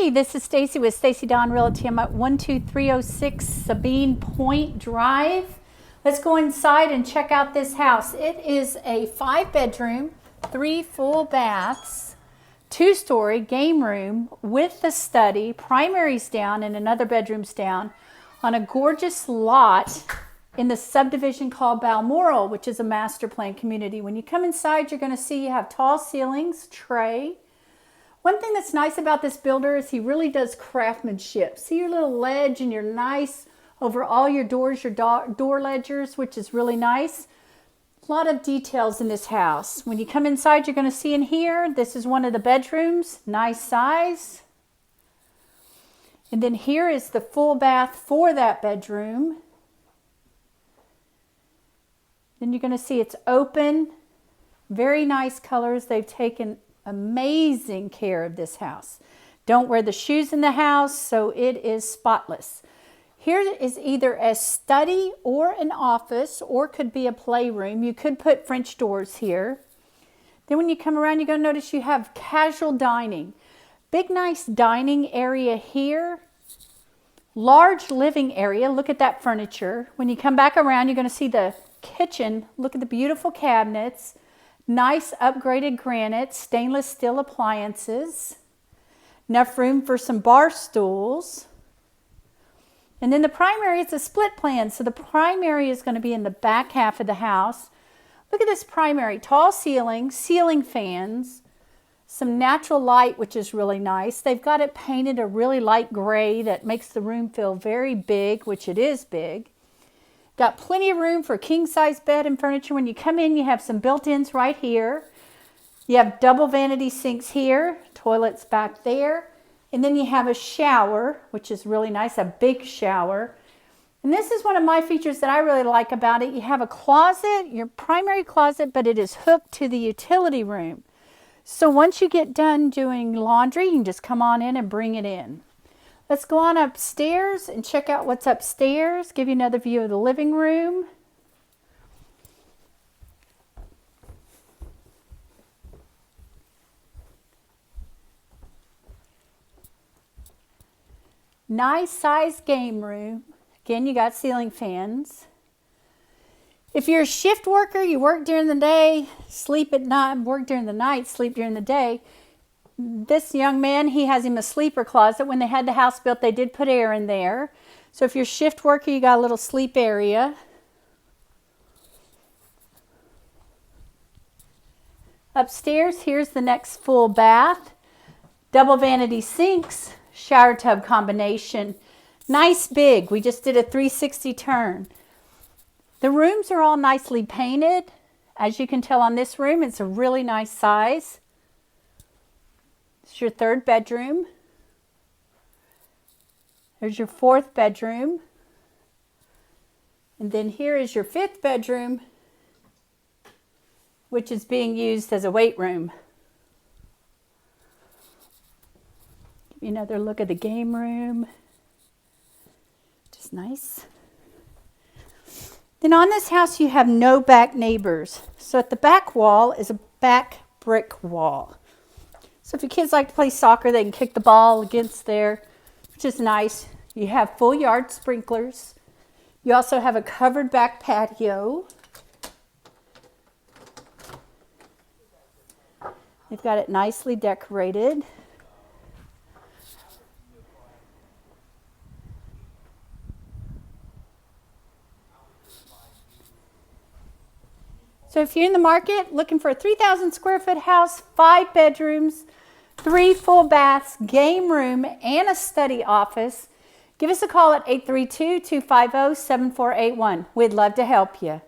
Hey, this is Stacy with Stacy Dawn Realty. I'm at 12306 Sabine Point Drive. Let's go inside and check out this house. It is a 5-bedroom, 3 full baths, 2-story game room with the study, primaries down and another bedroom's down, on a gorgeous lot in the subdivision called Balmoral, which is a master plan community. When you come inside, you're going to see you have tall ceilings, tray. One thing that's nice about this builder is he really does craftsmanship. See your little ledge and your nice over all your doors, your door ledgers, which is really nice. A lot of details in this house. When you come inside, you're going to see in here, this is one of the bedrooms, nice size. And then here is the full bath for that bedroom. Then you're going to see it's open, very nice colors. They've taken amazing care of this house. Don't wear the shoes in the house, so it is spotless. Here is either a study or an office, or could be a playroom. You could put French doors here. Then when you come around, you're going to notice you have casual dining. Big nice dining area here. Large living area. Look at that furniture. When you come back around, you're going to see the kitchen. Look at the beautiful cabinets. Nice upgraded granite, stainless steel appliances. Enough room for some bar stools. And then the primary is a split plan. So the primary is going to be in the back half of the house. Look at this primary. Tall ceilings, ceiling fans, some natural light, which is really nice. They've got it painted a really light gray that makes the room feel very big, which it is big. Got plenty of room for a king-size bed and furniture. When you come in, you have some built-ins right here. You have double vanity sinks here, toilets back there. And then you have a shower, which is really nice, a big shower. And this is one of my features that I really like about it. You have a closet, your primary closet, but it is hooked to the utility room. So once you get done doing laundry, you can just come on in and bring it in. Let's go on upstairs and check out what's upstairs. Give you another view of the living room. Nice size game room. Again, you got ceiling fans. If you're a shift worker, you work during the day, sleep at night, work during the night, sleep during the day. This young man, he has him a sleeper closet. When they had the house built, they did put air in there. So if you're a shift worker, you got a little sleep area. Upstairs, here's the next full bath. Double vanity sinks, shower tub combination. Nice big. We just did a 360 turn. The rooms are all nicely painted. As you can tell on this room, it's a really nice size. It's your 3rd bedroom. There's your 4th bedroom. And then here is your 5th bedroom, which is being used as a weight room. Give you another look at the game room. Just nice. Then on this house, you have no back neighbors. So at the back wall is a back brick wall. So if your kids like to play soccer, they can kick the ball against there, which is nice. You have full yard sprinklers. You also have a covered back patio. They've got it nicely decorated. So if you're in the market looking for a 3,000 square foot house, 5 bedrooms, 3 full baths, game room, and a study office, give us a call at 832-250-7481. We'd love to help you.